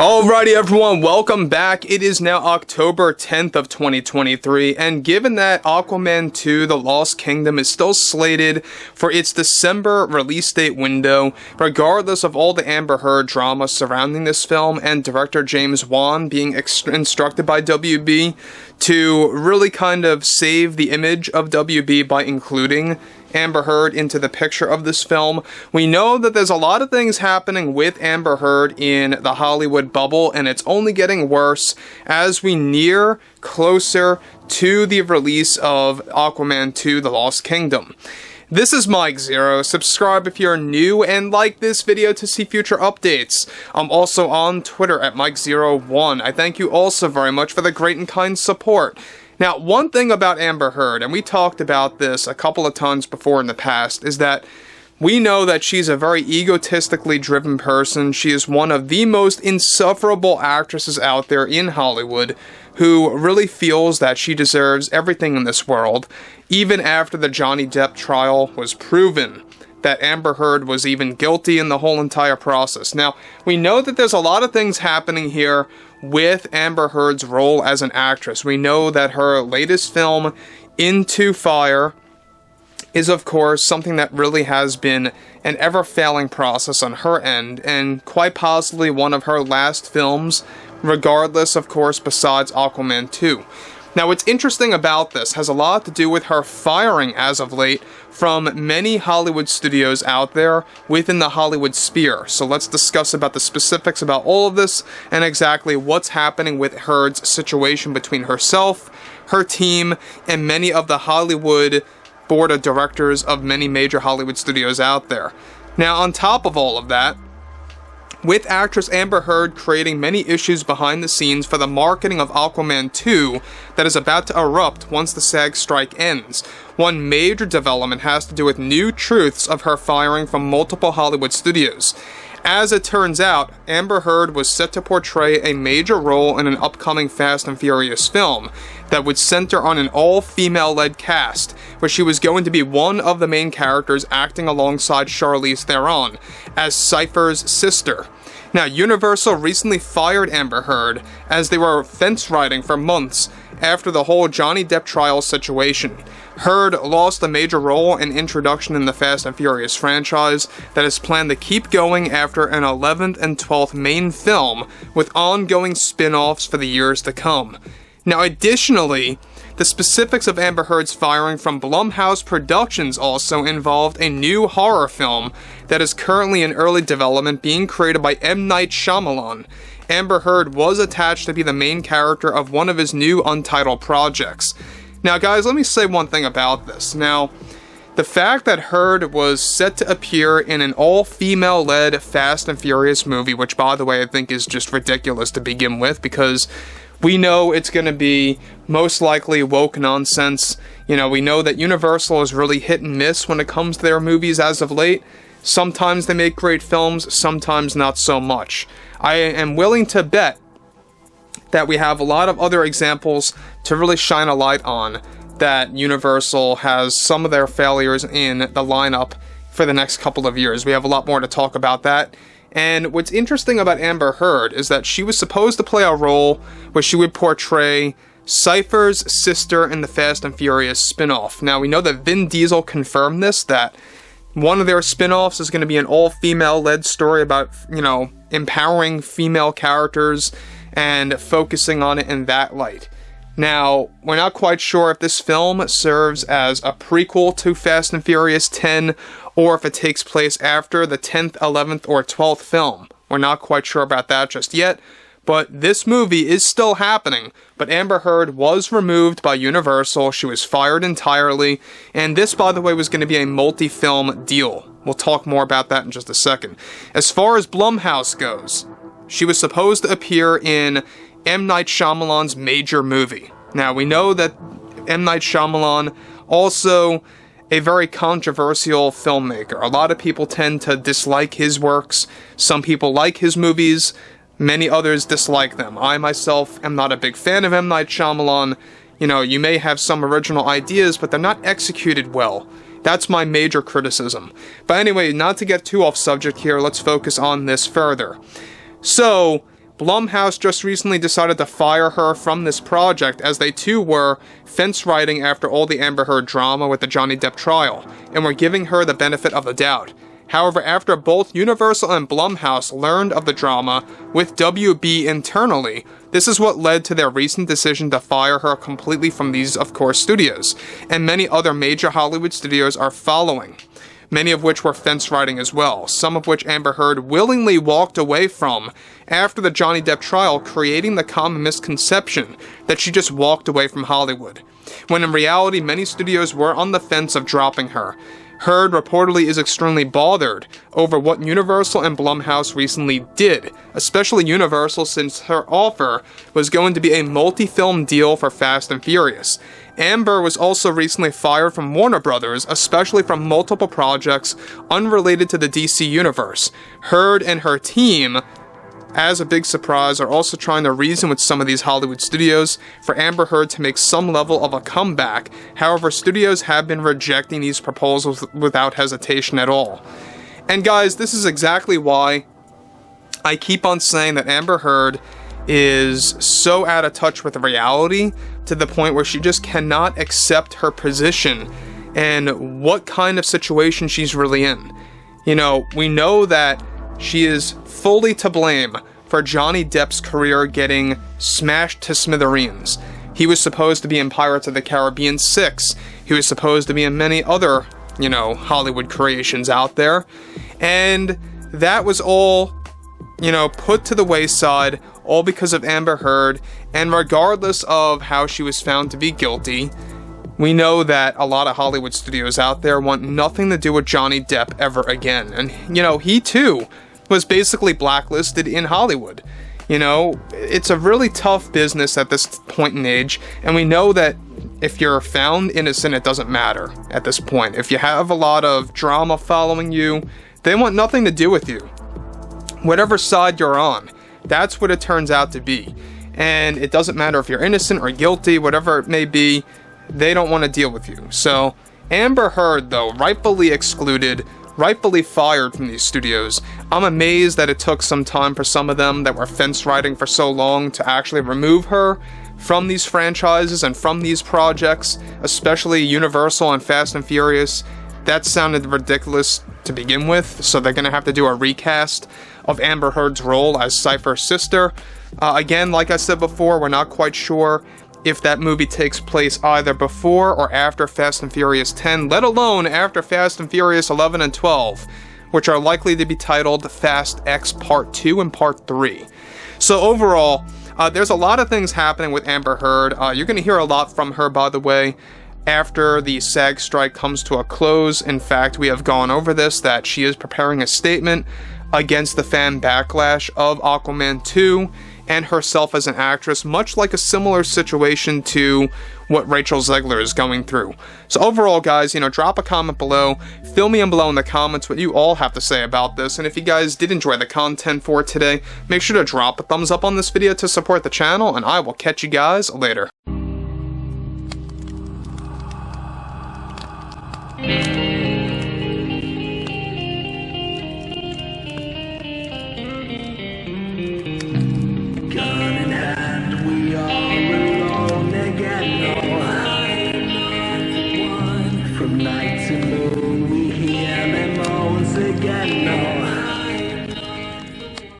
Alrighty everyone, welcome back. It is now October 10th of 2023, and given that Aquaman 2: The Lost Kingdom is still slated for its December release date window, regardless of all the Amber Heard drama surrounding this film and director James Wan being instructed by WB to really kind of save the image of WB by including Amber Heard into the picture of this film. We know that there's a lot of things happening with Amber Heard in the Hollywood bubble, and it's only getting worse as we near closer to the release of Aquaman 2: The Lost Kingdom. This is Mike Zero. Subscribe if you're new and like this video to see future updates. I'm also on Twitter at Mike01. I thank you also very much for the great and kind support. Now, one thing about Amber Heard, and we talked about this a couple of times before in the past, is that we know that she's a very egotistically driven person. She is one of the most insufferable actresses out there in Hollywood who really feels that she deserves everything in this world, even after the Johnny Depp trial was proven that Amber Heard was even guilty in the whole entire process. Now, we know that there's a lot of things happening here with Amber Heard's role as an actress. We know that her latest film, Into Fire, is of course something that really has been an ever-failing process on her end, and quite possibly one of her last films, regardless of course besides Aquaman 2. Now, what's interesting about this has a lot to do with her firing as of late from many Hollywood studios out there within the Hollywood sphere. So let's discuss about the specifics about all of this and exactly what's happening with Heard's situation between herself, her team, and many of the Hollywood board of directors of many major Hollywood studios out there. Now, on top of all of that, with actress Amber Heard creating many issues behind the scenes for the marketing of Aquaman 2 that is about to erupt once the SAG strike ends, one major development has to do with new truths of her firing from multiple Hollywood studios. As it turns out, Amber Heard was set to portray a major role in an upcoming Fast and Furious film that would center on an all-female-led cast, where she was going to be one of the main characters acting alongside Charlize Theron as Cypher's sister. Now, Universal recently fired Amber Heard as they were fence riding for months after the whole Johnny Depp trial situation. Heard lost a major role and introduction in the Fast and Furious franchise that is planned to keep going after an 11th and 12th main film, with ongoing spin-offs for the years to come. Now, additionally, the specifics of Amber Heard's firing from Blumhouse Productions also involved a new horror film that is currently in early development being created by M. Night Shyamalan. Amber Heard was attached to be the main character of one of his new untitled projects. Now, guys, let me say one thing about this. Now, the fact that Heard was set to appear in an all-female-led Fast and Furious movie, which, by the way, I think is just ridiculous to begin with, because we know it's going to be most likely woke nonsense. You know, we know that Universal is really hit and miss when it comes to their movies as of late. Sometimes they make great films, sometimes not so much. I am willing to bet that we have a lot of other examples to really shine a light on that Universal has some of their failures in the lineup for the next couple of years. We have a lot more to talk about that. And what's interesting about Amber Heard is that she was supposed to play a role where she would portray Cypher's sister in the Fast and Furious spin-off. Now, we know that Vin Diesel confirmed this, that one of their spin-offs is going to be an all-female-led story about, you know, empowering female characters and focusing on it in that light. Now, we're not quite sure if this film serves as a prequel to Fast and Furious 10 or if it takes place after the 10th, 11th, or 12th film. We're not quite sure about that just yet, but this movie is still happening. But Amber Heard was removed by Universal, she was fired entirely, and this, by the way, was going to be a multi-film deal. We'll talk more about that in just a second. As far as Blumhouse goes, she was supposed to appear in M. Night Shyamalan's major movie. Now, we know that M. Night Shyamalan, also a very controversial filmmaker. A lot of people tend to dislike his works. Some people like his movies. Many others dislike them. I myself am not a big fan of M. Night Shyamalan. You know, you may have some original ideas, but they're not executed well. That's my major criticism. But anyway, not to get too off subject here, let's focus on this further. So, Blumhouse just recently decided to fire her from this project, as they too were fence riding after all the Amber Heard drama with the Johnny Depp trial, and were giving her the benefit of the doubt. However, after both Universal and Blumhouse learned of the drama with WB internally, this is what led to their recent decision to fire her completely from these, of course, studios, and many other major Hollywood studios are following, many of which were fence riding as well, some of which Amber Heard willingly walked away from after the Johnny Depp trial, creating the common misconception that she just walked away from Hollywood, when in reality many studios were on the fence of dropping her. Heard reportedly is extremely bothered over what Universal and Blumhouse recently did, especially Universal, since her offer was going to be a multi-film deal for Fast and Furious. Amber was also recently fired from Warner Brothers, especially from multiple projects unrelated to the DC universe. Heard and her team, as a big surprise, are also trying to reason with some of these Hollywood studios for Amber Heard to make some level of a comeback. However, studios have been rejecting these proposals without hesitation at all. And guys, this is exactly why I keep on saying that Amber Heard is so out of touch with reality, to the point where she just cannot accept her position and what kind of situation she's really in. You know, we know that she is fully to blame for Johnny Depp's career getting smashed to smithereens. He was supposed to be in Pirates of the Caribbean 6. He was supposed to be in many other, Hollywood creations out there. And that was all, put to the wayside, all because of Amber Heard. And regardless of how she was found to be guilty, we know that a lot of Hollywood studios out there want nothing to do with Johnny Depp ever again. And, he too was basically blacklisted in Hollywood. It's a really tough business at this point in age, and we know that if you're found innocent, it doesn't matter at this point. If you have a lot of drama following you, they want nothing to do with you. Whatever side you're on, that's what it turns out to be. And it doesn't matter if you're innocent or guilty, whatever it may be, they don't want to deal with you. So, Amber Heard, though, rightfully excluded, rightfully fired from these studios. I'm amazed that it took some time for some of them that were fence riding for so long to actually remove her from these franchises and from these projects, especially Universal and Fast and Furious. That sounded ridiculous to begin with, so they're going to have to do a recast of Amber Heard's role as Cypher's sister. Again, like I said before, we're not quite sure if that movie takes place either before or after Fast and Furious 10, let alone after Fast and Furious 11 and 12, which are likely to be titled Fast X Part 2 and Part 3. So overall, there's a lot of things happening with Amber Heard. You're going to hear a lot from her, by the way, after the SAG strike comes to a close. In fact, we have gone over this, that she is preparing a statement against the fan backlash of Aquaman 2 and herself as an actress, much like a similar situation to what Rachel Zegler is going through. So overall, guys, drop a comment below, fill me in below in the comments what you all have to say about this, and if you guys did enjoy the content for today, make sure to drop a thumbs up on this video to support the channel, and I will catch you guys later. From night to moon, we hear them moans again.